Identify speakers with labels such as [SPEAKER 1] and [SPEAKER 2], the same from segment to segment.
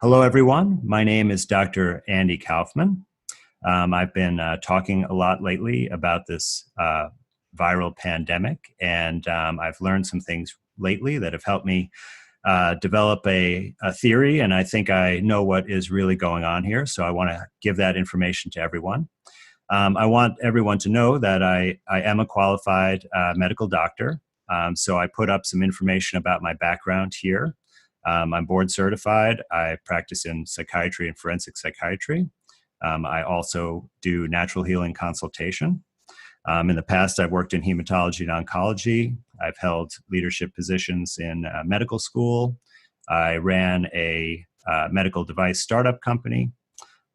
[SPEAKER 1] Hello, everyone. My name is Dr. Andy Kaufman. I've been talking a lot lately about this viral pandemic, and I've learned some things lately that have helped me develop a theory, and I think I know what is really going on here, so I want to give that information to everyone. I want everyone to know that I am a qualified medical doctor, so I put up some information about my background here. I'm board certified. I practice in psychiatry and forensic psychiatry. I also do natural healing consultation. In the past, I've worked in hematology and oncology. I've held leadership positions in medical school. I ran a medical device startup company.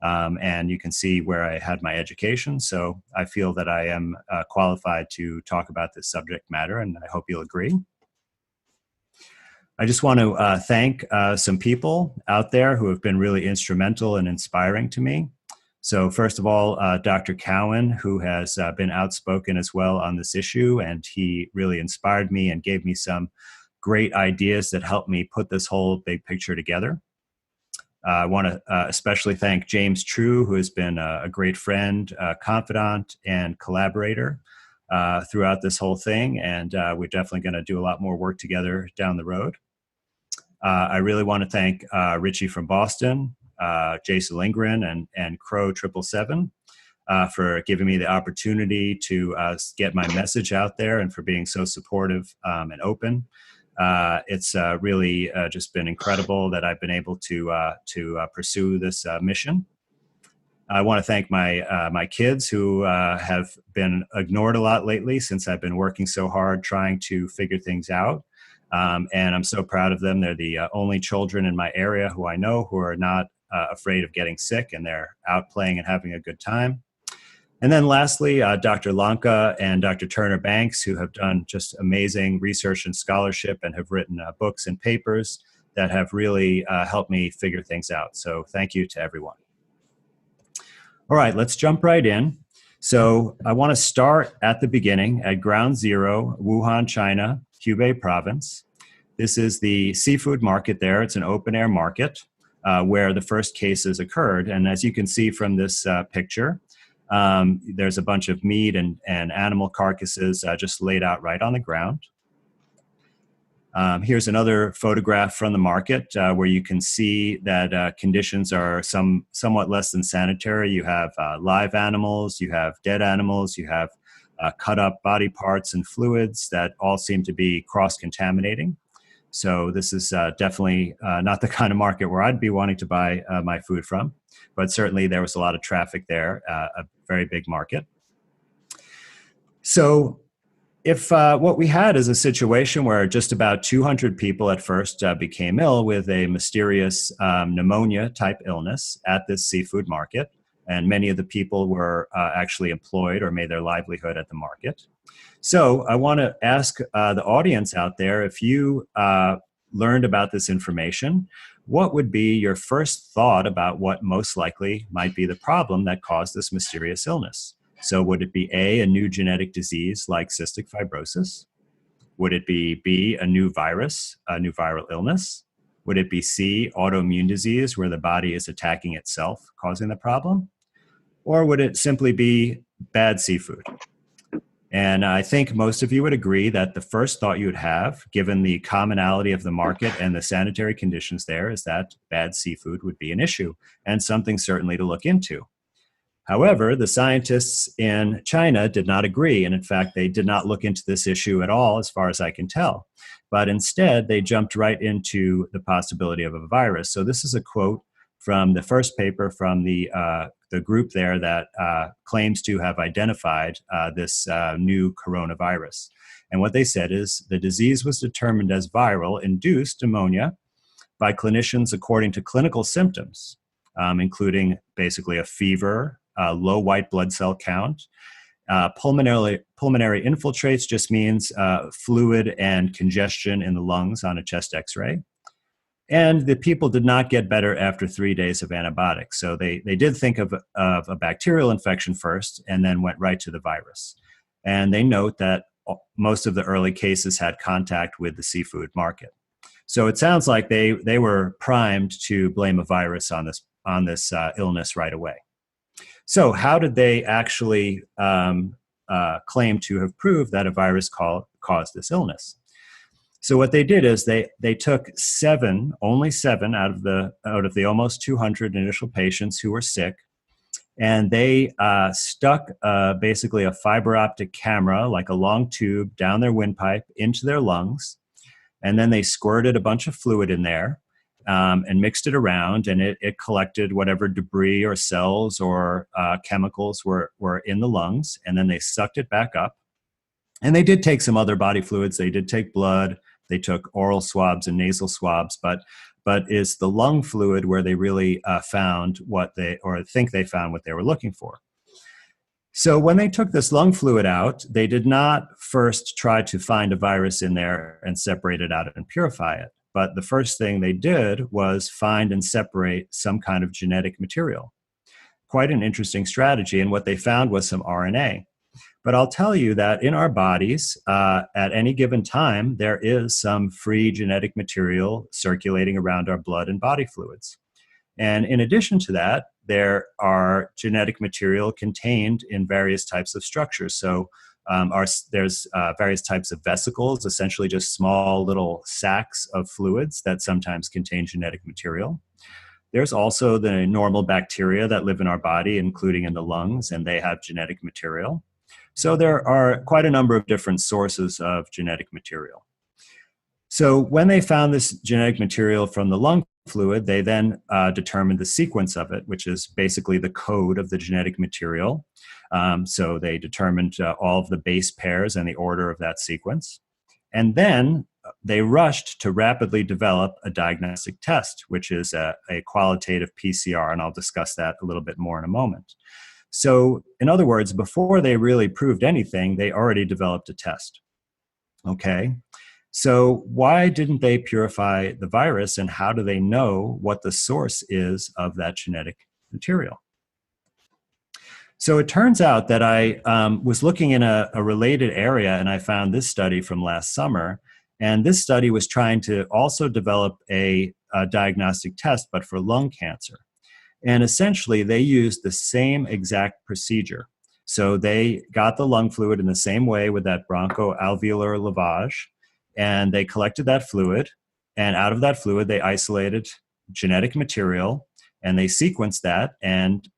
[SPEAKER 1] And you can see where I had my education. So I feel that I am qualified to talk about this subject matter, and I hope you'll agree. I just want to thank some people out there who have been really instrumental and inspiring to me. So first of all, Dr. Cowan, who has been outspoken as well on this issue, and he really inspired me and gave me some great ideas that helped me put this whole big picture together. I want to especially thank James True, who has been a great friend, confidant, and collaborator throughout this whole thing, and we're definitely going to do a lot more work together down the road. I really want to thank Richie from Boston, Jason Lindgren, and Crow 777 for giving me the opportunity to get my message out there and for being so supportive and open. It's really just been incredible that I've been able to pursue this mission. I want to thank my kids who have been ignored a lot lately since I've been working so hard trying to figure things out. And I'm so proud of them. They're the only children in my area who I know who are not afraid of getting sick, and they're out playing and having a good time. And then lastly, Dr. Lanka and Dr. Turner Banks, who have done just amazing research and scholarship and have written books and papers that have really helped me figure things out. So thank you to everyone. All right, let's jump right in. So I want to start at the beginning at ground zero, Wuhan, China, Hubei province. This is the seafood market there. It's an open air market where the first cases occurred. And as you can see from this picture, there's a bunch of meat and animal carcasses just laid out right on the ground. Here's another photograph from the market where you can see that conditions are somewhat less than sanitary. You have live animals, you have dead animals, you have cut up body parts and fluids that all seem to be cross-contaminating. So this is definitely not the kind of market where I'd be wanting to buy my food from, but certainly there was a lot of traffic there, a very big market. So if what we had is a situation where just about 200 people at first became ill with a mysterious pneumonia type illness at this seafood market, and many of the people were actually employed or made their livelihood at the market. So I want to ask the audience out there, if you learned about this information, what would be your first thought about what most likely might be the problem that caused this mysterious illness? So would it be a new genetic disease like cystic fibrosis? Would it be B, a new virus, a new viral illness? Would it be C, autoimmune disease where the body is attacking itself, causing the problem? Or would it simply be bad seafood? And I think most of you would agree that the first thought you would have, given the commonality of the market and the sanitary conditions there, is that bad seafood would be an issue and something certainly to look into. However, the scientists in China did not agree. And in fact, they did not look into this issue at all, as far as I can tell. But instead, they jumped right into the possibility of a virus. So this is a quote from the first paper from the group there that claims to have identified this new coronavirus. And what they said is the disease was determined as viral induced pneumonia by clinicians according to clinical symptoms, including basically a fever, low white blood cell count. Pulmonary infiltrates just means fluid and congestion in the lungs on a chest x-ray. And the people did not get better after 3 days of antibiotics. So they did think of a bacterial infection first and then went right to the virus. And they note that most of the early cases had contact with the seafood market. So it sounds like they were primed to blame a virus on this illness right away. So how did they actually claim to have proved that a virus caused this illness? So what they did is they took only seven out of the almost 200 initial patients who were sick, and they stuck basically a fiber optic camera, like a long tube, down their windpipe into their lungs, and then they squirted a bunch of fluid in there and mixed it around, and it collected whatever debris or cells or chemicals were in the lungs, and then they sucked it back up. And they did take some other body fluids. They did take blood. They took oral swabs and nasal swabs, but is the lung fluid where they really found think they found what they were looking for. So when they took this lung fluid out, they did not first try to find a virus in there and separate it out and purify it. But the first thing they did was find and separate some kind of genetic material. Quite an interesting strategy. And what they found was some RNA. But I'll tell you that in our bodies, at any given time, there is some free genetic material circulating around our blood and body fluids. And in addition to that, there are genetic material contained in various types of structures. So there's various types of vesicles, essentially just small little sacs of fluids that sometimes contain genetic material. There's also the normal bacteria that live in our body, including in the lungs, and they have genetic material. So there are quite a number of different sources of genetic material. So when they found this genetic material from the lung fluid, they then determined the sequence of it, which is basically the code of the genetic material. So they determined all of the base pairs and the order of that sequence. And then they rushed to rapidly develop a diagnostic test, which is a qualitative PCR, and I'll discuss that a little bit more in a moment. So in other words, before they really proved anything, they already developed a test. Okay, so why didn't they purify the virus, and how do they know what the source is of that genetic material? So it turns out that I was looking in a related area, and I found this study from last summer. And this study was trying to also develop a diagnostic test, but for lung cancer. And essentially, they used the same exact procedure. So they got the lung fluid in the same way with that bronchoalveolar lavage, and they collected that fluid. And out of that fluid, they isolated genetic material, and they sequenced that and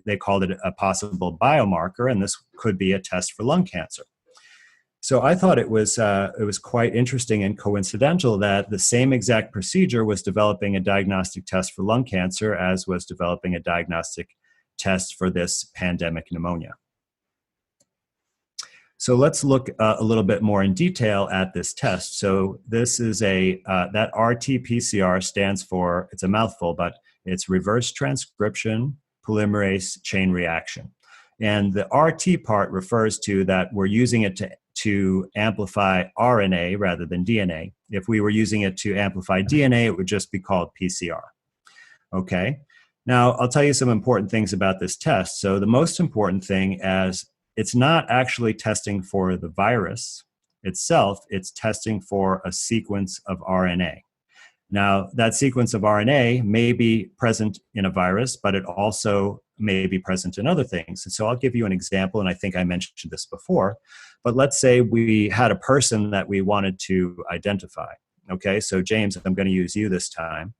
[SPEAKER 1] they called it a possible biomarker, and this could be a test for lung cancer. So I thought it was quite interesting and coincidental that the same exact procedure was developing a diagnostic test for lung cancer as was developing a diagnostic test for this pandemic pneumonia. So let's look a little bit more in detail at this test. So this is that RT-PCR stands for, it's a mouthful, but it's reverse transcription polymerase chain reaction. And the RT part refers to that we're using it to amplify RNA rather than DNA. If we were using it to amplify DNA, it would just be called PCR. Okay. Now, I'll tell you some important things about this test. So the most important thing is it's not actually testing for the virus itself, it's testing for a sequence of RNA. Now, that sequence of RNA may be present in a virus, but it also may be present in other things. And so I'll give you an example, and I think I mentioned this before, but let's say we had a person that we wanted to identify. Okay, so James, I'm going to use you this time.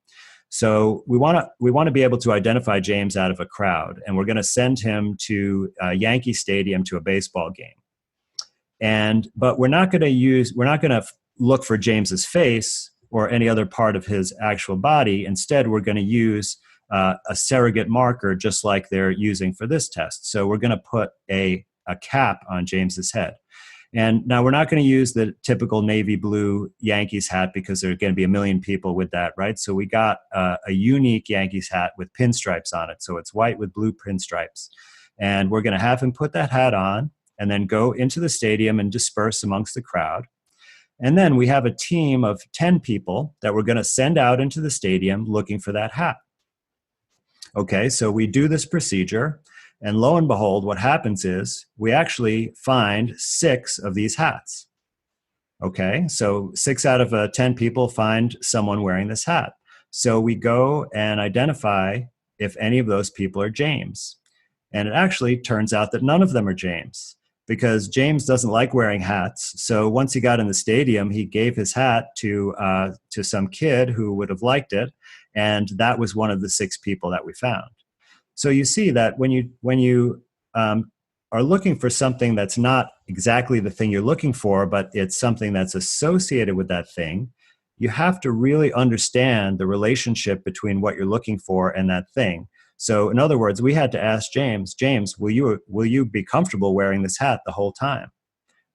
[SPEAKER 1] So we want to be able to identify James out of a crowd, and we're going to send him to Yankee Stadium to a baseball game. But we're not going to look for James's face or any other part of his actual body. Instead, we're going to use a surrogate marker just like they're using for this test. So we're going to put a cap on James's head. And now we're not going to use the typical navy blue Yankees hat because there are going to be a million people with that, right? So we got a unique Yankees hat with pinstripes on it. So it's white with blue pinstripes. And we're going to have him put that hat on and then go into the stadium and disperse amongst the crowd. And then we have a team of 10 people that we're going to send out into the stadium looking for that hat. Okay, so we do this procedure. And lo and behold, what happens is we actually find 6 of these hats. Okay, so 6 out of 10 people find someone wearing this hat. So we go and identify if any of those people are James. And it actually turns out that none of them are James, because James doesn't like wearing hats. So once he got in the stadium, he gave his hat to some kid who would have liked it, and that was one of the 6 people that we found. So you see that when you are looking for something that's not exactly the thing you're looking for, but it's something that's associated with that thing, you have to really understand the relationship between what you're looking for and that thing. So in other words, we had to ask James, will you be comfortable wearing this hat the whole time,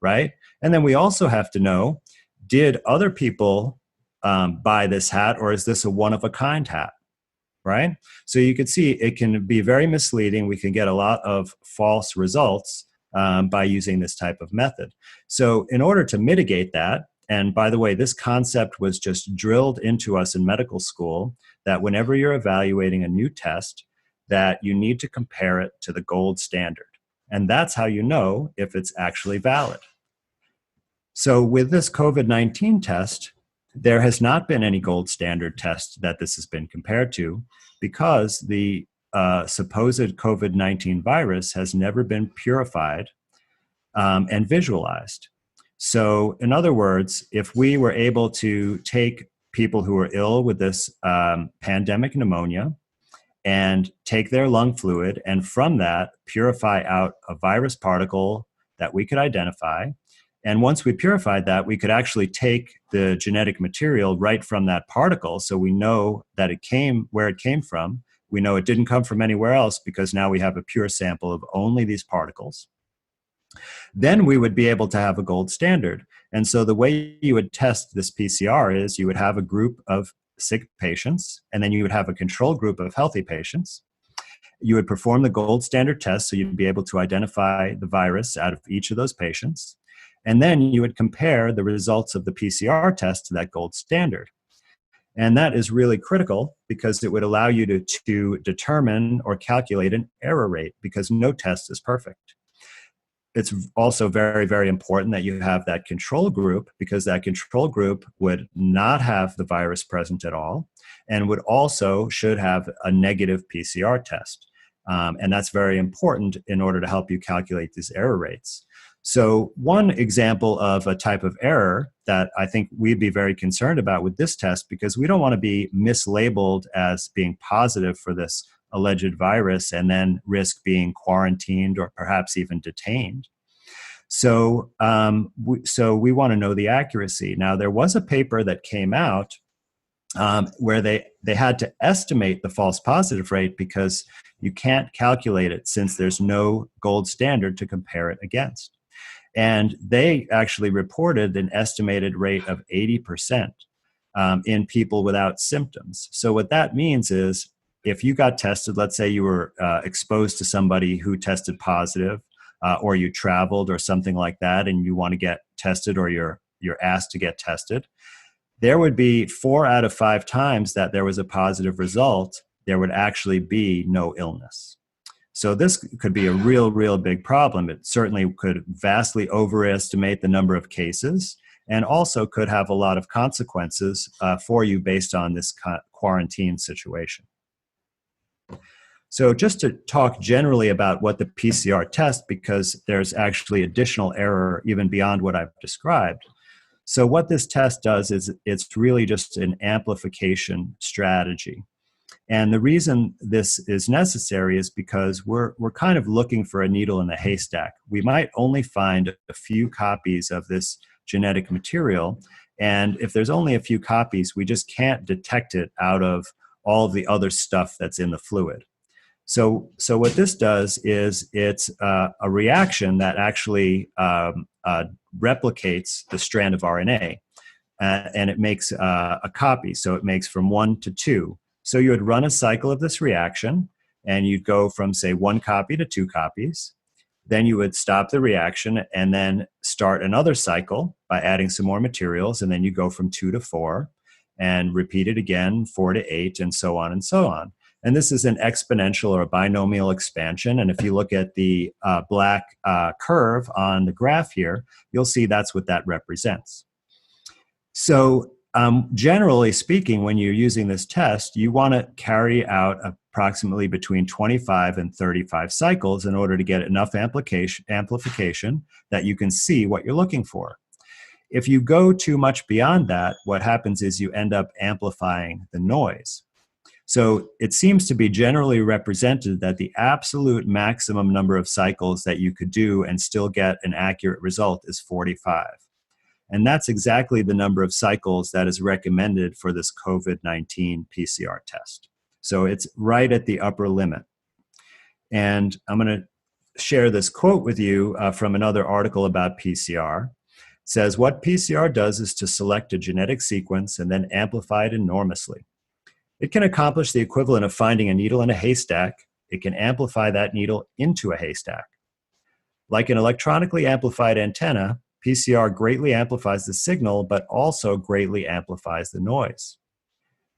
[SPEAKER 1] right? And then we also have to know, did other people buy this hat, or is this a one-of-a-kind hat? Right? So you can see it can be very misleading. We can get a lot of false results by using this type of method. So in order to mitigate that, and by the way, this concept was just drilled into us in medical school, that whenever you're evaluating a new test, that you need to compare it to the gold standard. And that's how you know if it's actually valid. So with this COVID-19 test, there has not been any gold standard test that this has been compared to, because the supposed COVID-19 virus has never been purified and visualized. So in other words, if we were able to take people who are ill with this pandemic pneumonia and take their lung fluid, and from that purify out a virus particle that we could identify, and once we purified that, we could actually take the genetic material right from that particle, so we know that it came where it came from. We know it didn't come from anywhere else, because now we have a pure sample of only these particles. Then we would be able to have a gold standard. And so the way you would test this PCR is you would have a group of sick patients, and then you would have a control group of healthy patients. You would perform the gold standard test, so you'd be able to identify the virus out of each of those patients. And then you would compare the results of the PCR test to that gold standard. And that is really critical, because it would allow you to determine or calculate an error rate, because no test is perfect. It's also very, very important that you have that control group, because that control group would not have the virus present at all, and would also should have a negative PCR test. And that's very important in order to help you calculate these error rates. So one example of a type of error that I think we'd be very concerned about with this test, because we don't want to be mislabeled as being positive for this alleged virus and then risk being quarantined or perhaps even detained. So we want to know the accuracy. Now, there was a paper that came out where they had to estimate the false positive rate, because you can't calculate it since there's no gold standard to compare it against. And they actually reported an estimated rate of 80% in people without symptoms. So what that means is, if you got tested, let's say you were exposed to somebody who tested positive, or you traveled or something like that, and you want to get tested, or you're asked to get tested, there would be 4 out of 5 times that there was a positive result, there would actually be no illness. So this could be a real big problem. It certainly could vastly overestimate the number of cases, and also could have a lot of consequences for you based on this quarantine situation. So just to talk generally about what the PCR test, because there's actually additional error even beyond what I've described. So what this test does is it's really just an amplification strategy. And the reason this is necessary is because we're kind of looking for a needle in a haystack. We might only find a few copies of this genetic material, and if there's only a few copies, we just can't detect it out of all of the other stuff that's in the fluid. So what this does is it's a reaction that actually replicates the strand of RNA, and it makes a copy. So it makes from 1 to 2. So you would run a cycle of this reaction, and you'd go from, say, 1 copy to 2 copies. Then you would stop the reaction and then start another cycle by adding some more materials, and then you go from 2 to 4 and repeat it again, 4 to 8, and so on and so on. And this is an exponential or a binomial expansion. And if you look at the black curve on the graph here, you'll see that's what that represents. So, generally speaking, when you're using this test, you want to carry out approximately between 25 and 35 cycles in order to get enough amplification that you can see what you're looking for. If you go too much beyond that, what happens is you end up amplifying the noise. So it seems to be generally represented that the absolute maximum number of cycles that you could do and still get an accurate result is 45. And that's exactly the number of cycles that is recommended for this COVID-19 PCR test. So it's right at the upper limit. And I'm going to share this quote with you from another article about PCR. It says, what PCR does is to select a genetic sequence and then amplify it enormously. It can accomplish the equivalent of finding a needle in a haystack. It can amplify that needle into a haystack. Like an electronically amplified antenna, PCR greatly amplifies the signal, but also greatly amplifies the noise.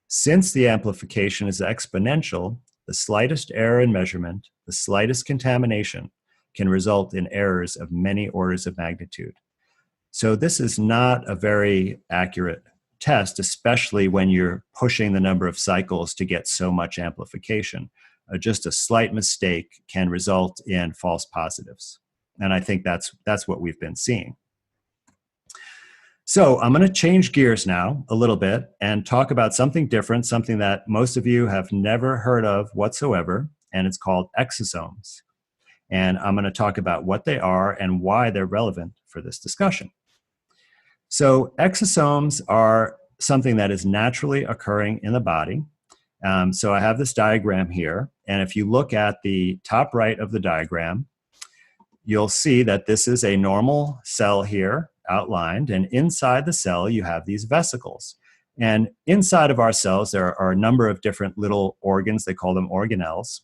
[SPEAKER 1] Since the amplification is exponential, the slightest error in measurement, the slightest contamination, can result in errors of many orders of magnitude. So this is not a very accurate test, especially when you're pushing the number of cycles to get so much amplification. Just a slight mistake can result in false positives. And I think that's what we've been seeing. So I'm going to change gears now a little bit and talk about something different, something that most of you have never heard of whatsoever, and it's called exosomes. And I'm going to talk about what they are and why they're relevant for this discussion. So exosomes are something that is naturally occurring in the body. So I have this diagram here, and if you look at the top right of the diagram, you'll see that this is a normal cell here outlined, and inside the cell you have these vesicles. And inside of our cells there are a number of different little organs. They call them organelles,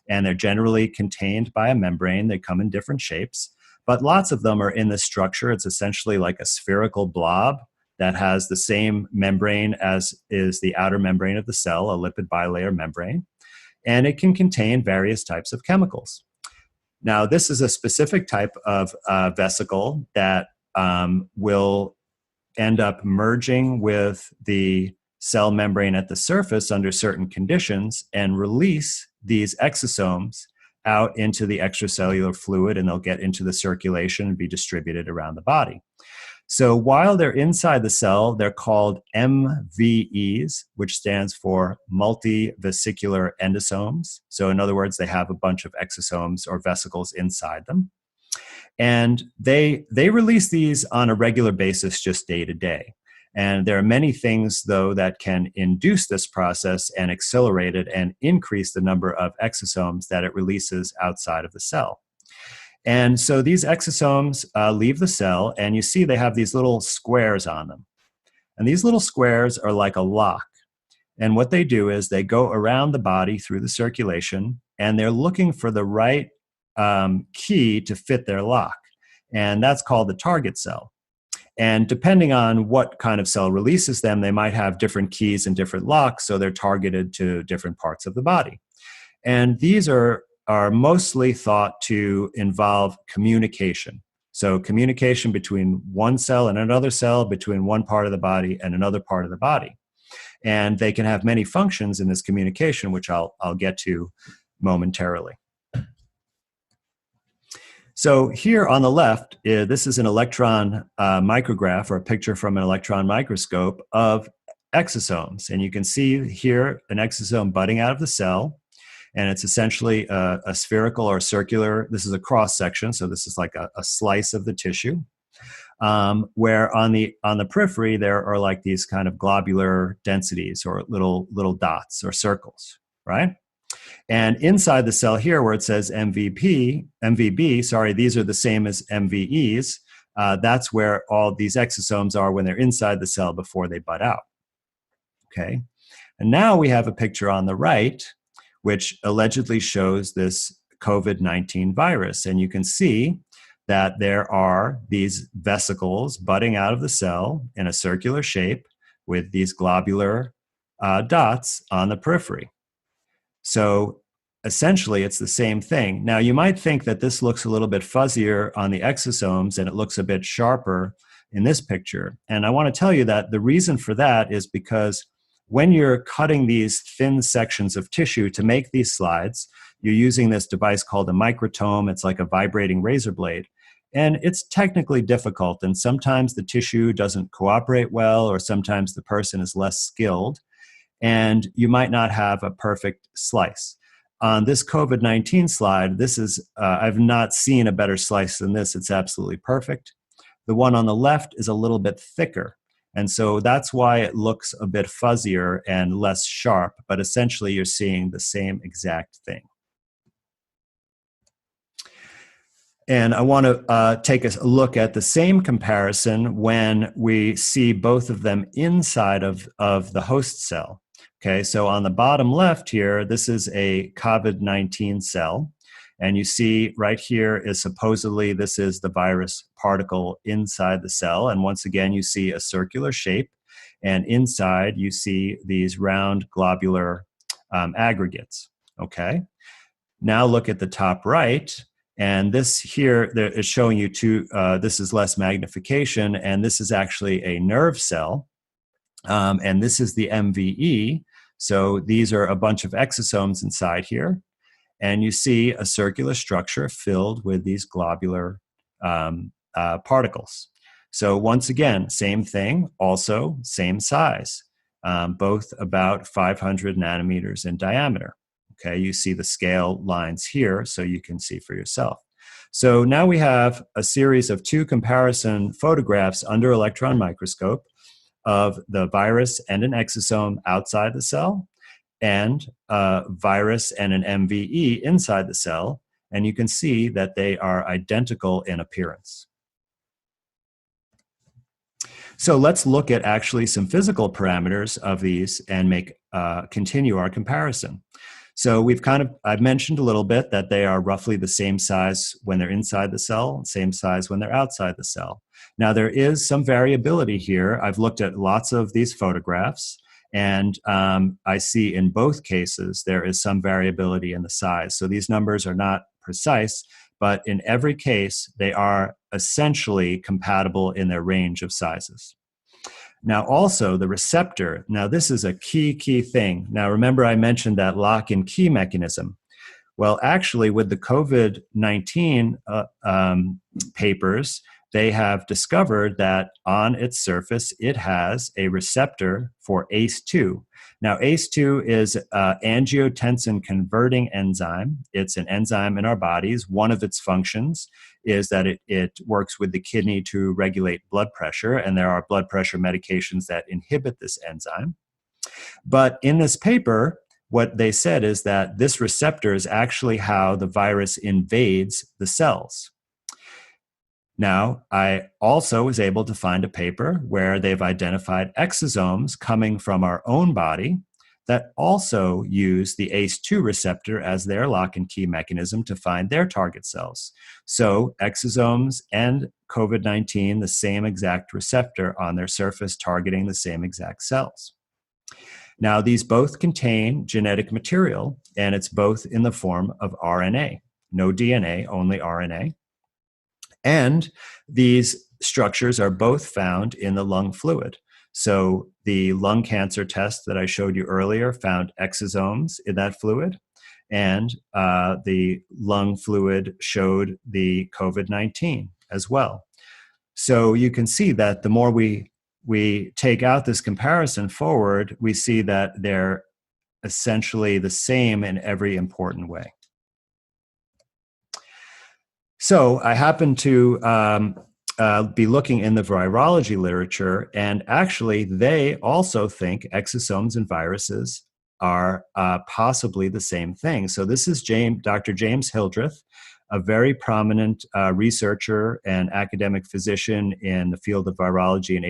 [SPEAKER 1] and they're generally contained by a membrane. They come in different shapes, but lots of them are in this structure. It's essentially like a spherical blob that has the same membrane as is the outer membrane of the cell, a lipid bilayer membrane, and it can contain various types of chemicals. Now, this is a specific type of vesicle that will end up merging with the cell membrane at the surface under certain conditions and release these exosomes out into the extracellular fluid, and they'll get into the circulation and be distributed around the body. So while they're inside the cell, they're called MVEs, which stands for multivesicular endosomes. So in other words, they have a bunch of exosomes or vesicles inside them. And they release these on a regular basis, just day to day. And there are many things, though, that can induce this process and accelerate it and increase the number of exosomes that it releases outside of the cell. And so these exosomes leave the cell, and you see they have these little squares on them. And these little squares are like a lock. And what they do is they go around the body through the circulation, and they're looking for the right key to fit their lock. And that's called the target cell. And depending on what kind of cell releases them, they might have different keys and different locks, so they're targeted to different parts of the body. And these are mostly thought to involve communication. So communication between one cell and another cell, between one part of the body and another part of the body. And they can have many functions in this communication, which I'll get to momentarily. So here on the left, this is an electron micrograph, or a picture from an electron microscope of exosomes. And you can see here an exosome budding out of the cell. And it's essentially a spherical or circular, this is a cross section, so this is like a slice of the tissue, where on the periphery there are like these kind of globular densities or little dots or circles, right? And inside the cell here where it says MVB, these are the same as MVEs. That's where all these exosomes are when they're inside the cell before they bud out. Okay, and now we have a picture on the right which allegedly shows this COVID-19 virus. And you can see that there are these vesicles budding out of the cell in a circular shape with these globular dots on the periphery. So essentially, it's the same thing. Now, you might think that this looks a little bit fuzzier on the exosomes and it looks a bit sharper in this picture. And I want to tell you that the reason for that is because when you're cutting these thin sections of tissue to make these slides, you're using this device called a microtome. It's like a vibrating razor blade. And it's technically difficult, and sometimes the tissue doesn't cooperate well, or sometimes the person is less skilled, and you might not have a perfect slice. On this COVID-19 slide, this is, I've not seen a better slice than this. It's absolutely perfect. The one on the left is a little bit thicker, and so that's why it looks a bit fuzzier and less sharp, but essentially you're seeing the same exact thing. And I want to take a look at the same comparison when we see both of them inside of the host cell. Okay, so on the bottom left here, this is a COVID-19 cell. And you see right here is supposedly this is the virus particle inside the cell. And once again, you see a circular shape. And inside, you see these round globular aggregates. Okay, now look at the top right. And this here is showing you this is less magnification, and this is actually a nerve cell. And this is the MVE. So these are a bunch of exosomes inside here. And you see a circular structure filled with these globular particles. So once again, same thing, also same size, both about 500 nanometers in diameter. Okay, you see the scale lines here, so you can see for yourself. So now we have a series of 2 comparison photographs under electron microscope of the virus and an exosome outside the cell, and a virus and an MVE inside the cell, and you can see that they are identical in appearance. So let's look at actually some physical parameters of these and continue our comparison. So I've mentioned a little bit that they are roughly the same size when they're inside the cell, same size when they're outside the cell. Now there is some variability here. I've looked at lots of these photographs, and I see in both cases there is some variability in the size. So these numbers are not precise, but in every case they are essentially compatible in their range of sizes. Now also the receptor, now this is a key thing. Now remember I mentioned that lock and key mechanism. Well, actually with the COVID-19 papers, they have discovered that on its surface it has a receptor for ACE2. Now ACE2 is an angiotensin converting enzyme. It's an enzyme in our bodies. One of its functions is that it works with the kidney to regulate blood pressure, and there are blood pressure medications that inhibit this enzyme. But in this paper, what they said is that this receptor is actually how the virus invades the cells. Now, I also was able to find a paper where they've identified exosomes coming from our own body that also use the ACE2 receptor as their lock and key mechanism to find their target cells. So exosomes and COVID-19, the same exact receptor on their surface targeting the same exact cells. Now, these both contain genetic material, and it's both in the form of RNA. No DNA, only RNA. And these structures are both found in the lung fluid. So the lung cancer test that I showed you earlier found exosomes in that fluid, and the lung fluid showed the COVID-19 as well. So you can see that the more we take out this comparison forward, we see that they're essentially the same in every important way. So I happen to be looking in the virology literature, and actually they also think exosomes and viruses are possibly the same thing. So this is Dr. James Hildreth, a very prominent researcher and academic physician in the field of virology and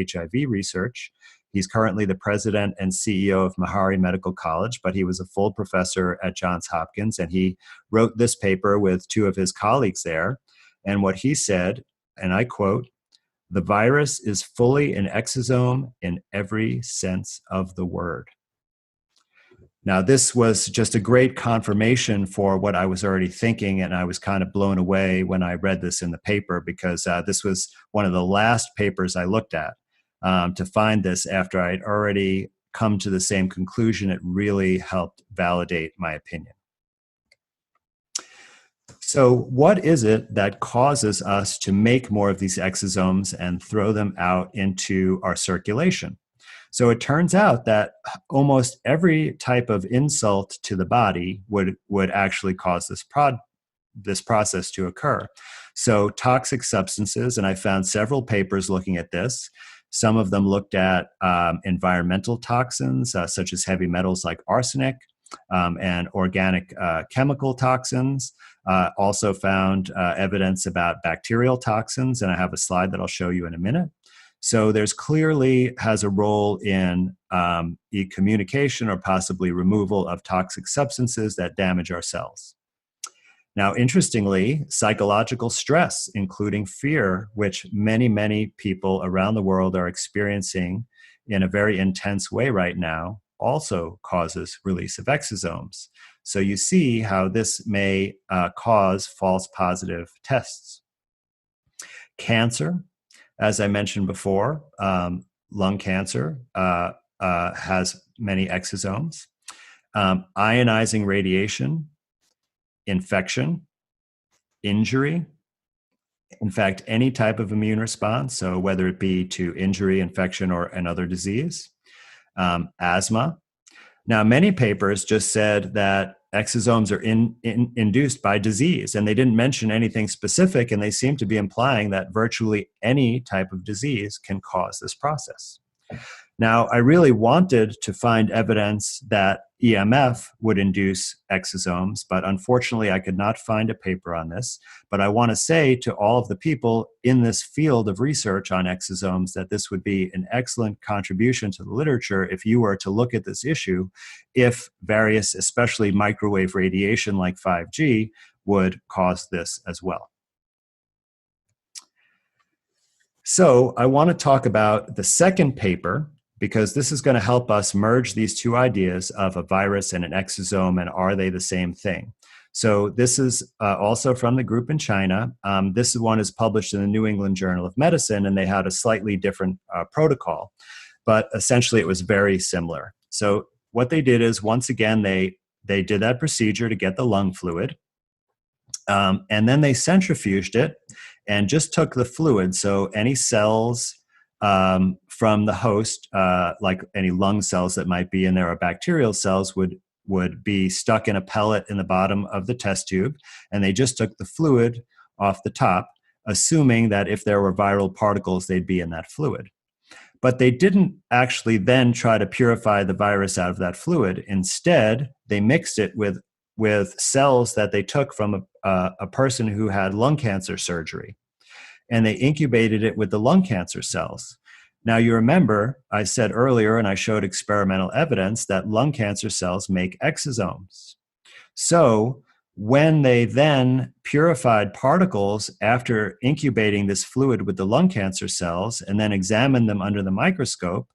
[SPEAKER 1] HIV research. He's currently the president and CEO of Meharry Medical College, but he was a full professor at Johns Hopkins, and he wrote this paper with 2 of his colleagues there. And what he said, and I quote, "The virus is fully an exosome in every sense of the word." Now, this was just a great confirmation for what I was already thinking, and I was kind of blown away when I read this in the paper, because this was one of the last papers I looked at to find this after I'd already come to the same conclusion. It really helped validate my opinion. So what is it that causes us to make more of these exosomes and throw them out into our circulation? So it turns out that almost every type of insult to the body would actually cause this process to occur. So toxic substances, and I found several papers looking at this. Some of them looked at environmental toxins, such as heavy metals like arsenic, and organic chemical toxins. Also found evidence about bacterial toxins, and I have a slide that I'll show you in a minute. So there's clearly has a role in the communication or possibly removal of toxic substances that damage our cells. Now, interestingly, psychological stress, including fear, which many, many people around the world are experiencing in a very intense way right now, also causes release of exosomes. So you see how this may cause false positive tests. Cancer, as I mentioned before, lung cancer has many exosomes. Ionizing radiation, infection, injury, in fact, any type of immune response, so whether it be to injury, infection, or another disease. Asthma. Now, many papers just said that exosomes are induced by disease, and they didn't mention anything specific, and they seem to be implying that virtually any type of disease can cause this process. Now, I really wanted to find evidence that EMF would induce exosomes, but unfortunately I could not find a paper on this. But I want to say to all of the people in this field of research on exosomes that this would be an excellent contribution to the literature if you were to look at this issue, if various, especially microwave radiation like 5G, would cause this as well. So I want to talk about the second paper, because this is going to help us merge these two ideas of a virus and an exosome, and are they the same thing? So this is also from the group in China. This one is published in the New England Journal of Medicine, and they had a slightly different protocol, but essentially it was very similar. So what they did is, once again, they did that procedure to get the lung fluid, and then they centrifuged it and just took the fluid. So any cells from the host, like any lung cells that might be in there, or bacterial cells, would be stuck in a pellet in the bottom of the test tube, and they just took the fluid off the top, assuming that if there were viral particles, they'd be in that fluid. But they didn't actually then try to purify the virus out of that fluid. Instead, they mixed it with cells that they took from a person who had lung cancer surgery, and they incubated it with the lung cancer cells. Now, you remember I said earlier, and I showed experimental evidence, that lung cancer cells make exosomes. So when they then purified particles after incubating this fluid with the lung cancer cells and then examined them under the microscope,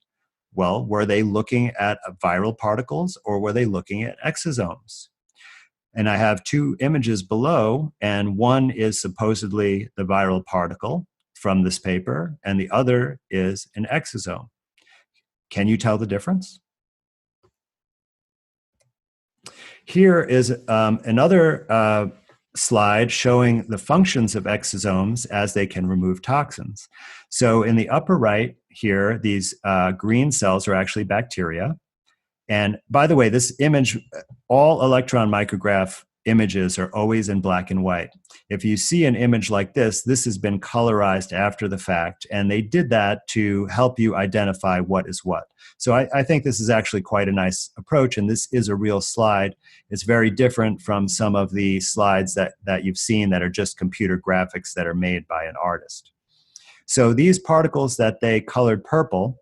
[SPEAKER 1] well, were they looking at viral particles, or were they looking at exosomes? And I have two images below, and one is supposedly the viral particle from this paper, and the other is an exosome. Can you tell the difference? Here is another slide showing the functions of exosomes as they can remove toxins. So in the upper right here, these green cells are actually bacteria. And by the way, this image, all electron micrograph images are always in black and white. If you see an image like this has been colorized after the fact, and they did that to help you identify what is what. So I think this is actually quite a nice approach, and this is a real slide. It's very different from some of the slides that you've seen that are just computer graphics that are made by an artist. So these particles that they colored purple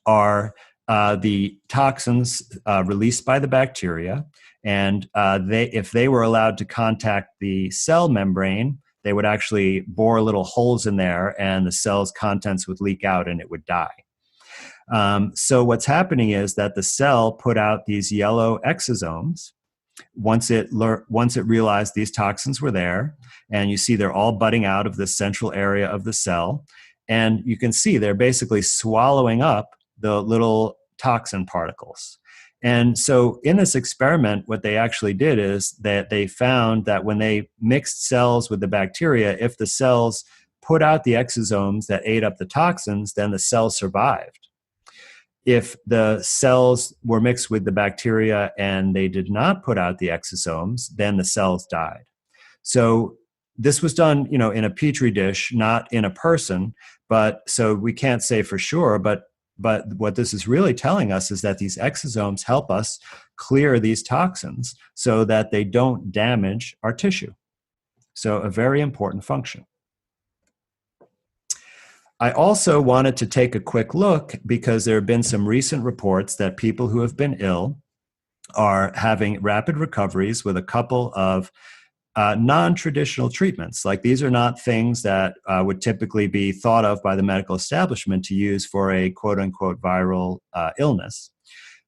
[SPEAKER 1] are the toxins released by the bacteria, and if they were allowed to contact the cell membrane, they would actually bore little holes in there, and the cell's contents would leak out and it would die. So what's happening is that the cell put out these yellow exosomes once it realized these toxins were there, and you see they're all budding out of the central area of the cell, and you can see they're basically swallowing up the little toxin particles. And so in this experiment, what they actually did is that they found that when they mixed cells with the bacteria, if the cells put out the exosomes that ate up the toxins, then the cells survived. If the cells were mixed with the bacteria and they did not put out the exosomes, then the cells died. So this was done, in a petri dish, not in a person, but so we can't say for sure, but what this is really telling us is that these exosomes help us clear these toxins so that they don't damage our tissue. So a very important function. I also wanted to take a quick look because there have been some recent reports that people who have been ill are having rapid recoveries with a couple of non-traditional treatments. Like, these are not things that would typically be thought of by the medical establishment to use for a quote-unquote viral illness.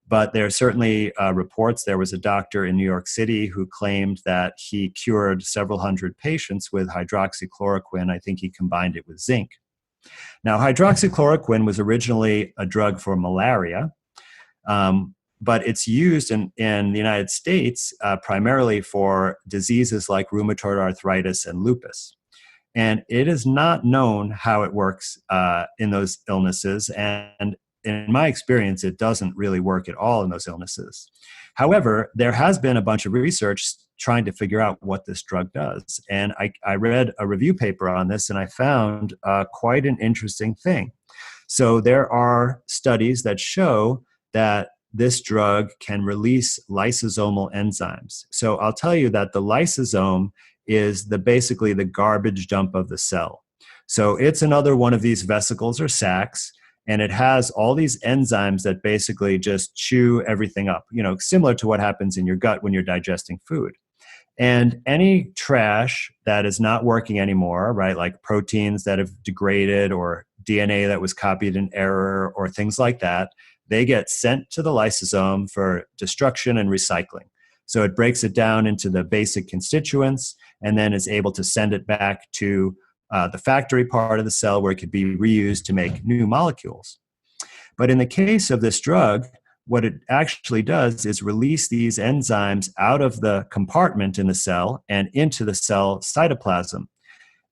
[SPEAKER 1] But there are certainly reports. There was a doctor in New York City who claimed that he cured several hundred patients with hydroxychloroquine. I think he combined it with zinc. Now, hydroxychloroquine was originally a drug for malaria, but it's used in the United States primarily for diseases like rheumatoid arthritis and lupus. And it is not known how it works in those illnesses. And in my experience, it doesn't really work at all in those illnesses. However, there has been a bunch of research trying to figure out what this drug does. And I read a review paper on this, and I found quite an interesting thing. So there are studies that show that this drug can release lysosomal enzymes. So I'll tell you that the lysosome is basically the garbage dump of the cell. So it's another one of these vesicles or sacs, and it has all these enzymes that basically just chew everything up, similar to what happens in your gut when you're digesting food. And any trash that is not working anymore, right, like proteins that have degraded or DNA that was copied in error or things like that, they get sent to the lysosome for destruction and recycling. So it breaks it down into the basic constituents and then is able to send it back to the factory part of the cell where it could be reused to make new molecules. But in the case of this drug, what it actually does is release these enzymes out of the compartment in the cell and into the cell cytoplasm.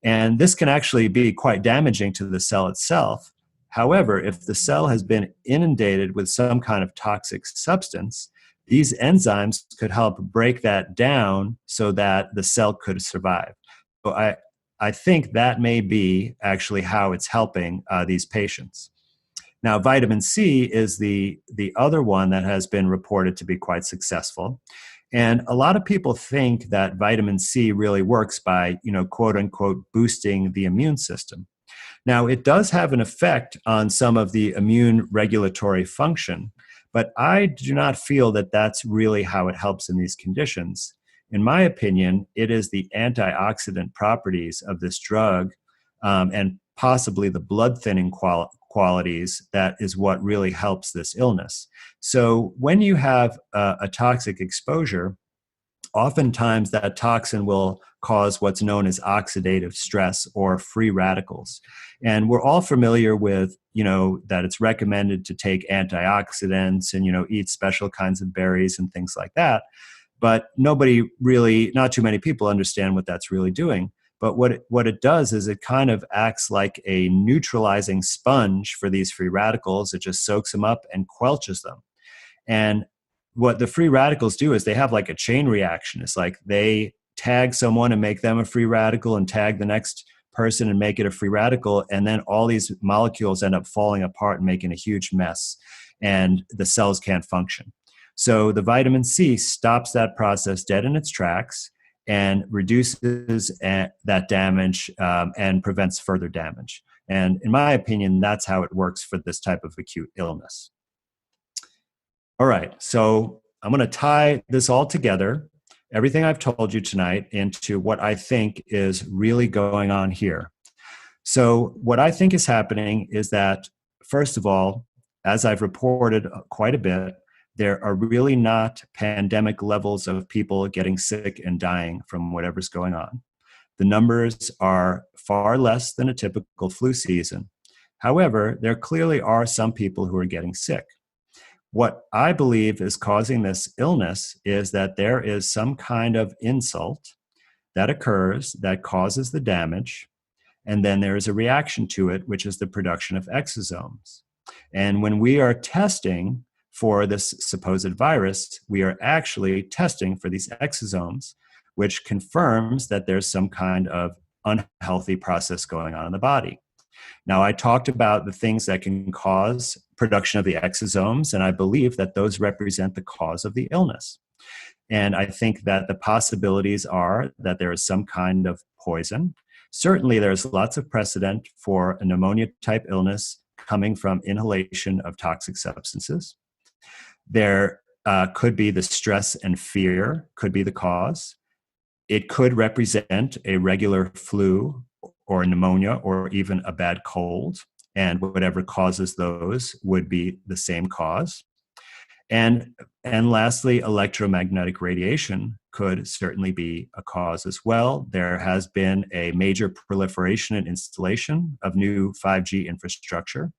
[SPEAKER 1] And this can actually be quite damaging to the cell itself. However, if the cell has been inundated with some kind of toxic substance, these enzymes could help break that down so that the cell could survive. So I think that may be actually how it's helping these patients. Now, vitamin C is the other one that has been reported to be quite successful. And a lot of people think that vitamin C really works by, quote unquote, boosting the immune system. Now, it does have an effect on some of the immune regulatory function, but I do not feel that that's really how it helps in these conditions. In my opinion, it is the antioxidant properties of this drug and possibly the blood thinning qualities that is what really helps this illness. So when you have a toxic exposure, oftentimes that toxin will cause what's known as oxidative stress or free radicals. And we're all familiar with, that it's recommended to take antioxidants and, eat special kinds of berries and things like that. But not too many people understand what that's really doing. But what it does is it kind of acts like a neutralizing sponge for these free radicals. It just soaks them up and quelches them. And what the free radicals do is they have like a chain reaction. It's like they tag someone and make them a free radical and tag the next person and make it a free radical. And then all these molecules end up falling apart and making a huge mess. And the cells can't function. So the vitamin C stops that process dead in its tracks and reduces that damage and prevents further damage. And in my opinion, that's how it works for this type of acute illness. All right, so I'm going to tie this all together, everything I've told you tonight, into what I think is really going on here. So what I think is happening is that, first of all, as I've reported quite a bit, there are really not pandemic levels of people getting sick and dying from whatever's going on. The numbers are far less than a typical flu season. However, there clearly are some people who are getting sick. What I believe is causing this illness is that there is some kind of insult that occurs that causes the damage, and then there is a reaction to it, which is the production of exosomes. And when we are testing for this supposed virus, we are actually testing for these exosomes, which confirms that there's some kind of unhealthy process going on in the body. Now, I talked about the things that can cause production of the exosomes, and I believe that those represent the cause of the illness. And I think that the possibilities are that there is some kind of poison. Certainly, there's lots of precedent for a pneumonia-type illness coming from inhalation of toxic substances. There could be the stress and fear could be the cause. It could represent a regular flu or pneumonia or even a bad cold, and whatever causes those would be the same cause. And lastly, electromagnetic radiation could certainly be a cause as well. There has been a major proliferation and installation of new 5G infrastructure.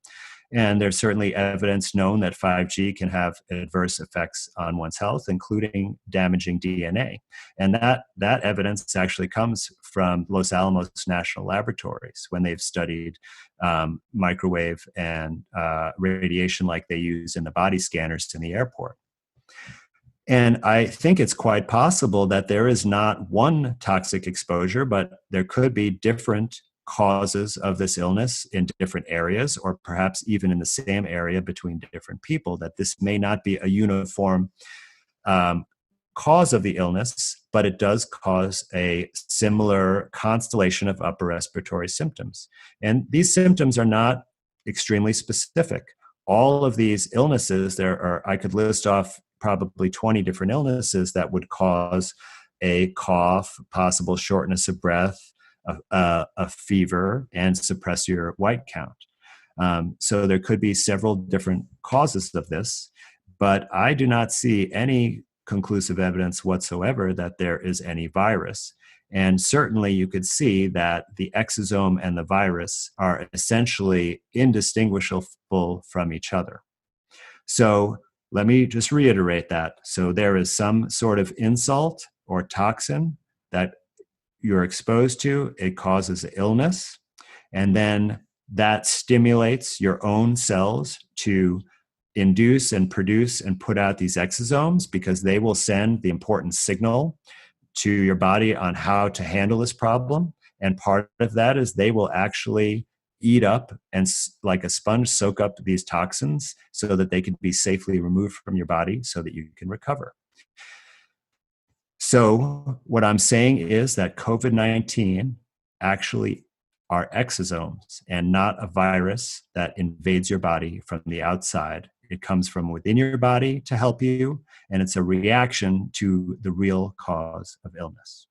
[SPEAKER 1] And there's certainly evidence known that 5G can have adverse effects on one's health, including damaging DNA. And that evidence actually comes from Los Alamos National Laboratories when they've studied microwave and radiation like they use in the body scanners in the airport. And I think it's quite possible that there is not one toxic exposure, but there could be different causes of this illness in different areas, or perhaps even in the same area between different people, that this may not be a uniform cause of the illness, but it does cause a similar constellation of upper respiratory symptoms. And these symptoms are not extremely specific. All of these illnesses, I could list off probably 20 different illnesses that would cause a cough, possible shortness of breath, a fever, and suppress your white count. So there could be several different causes of this, but I do not see any conclusive evidence whatsoever that there is any virus. And certainly you could see that the exosome and the virus are essentially indistinguishable from each other. So let me just reiterate that. So there is some sort of insult or toxin that you're exposed to, it causes illness, and then that stimulates your own cells to induce and produce and put out these exosomes, because they will send the important signal to your body on how to handle this problem. And part of that is they will actually eat up and, like a sponge, soak up these toxins so that they can be safely removed from your body so that you can recover. So what I'm saying is that COVID-19 actually are exosomes and not a virus that invades your body from the outside. It comes from within your body to help you, and it's a reaction to the real cause of illness.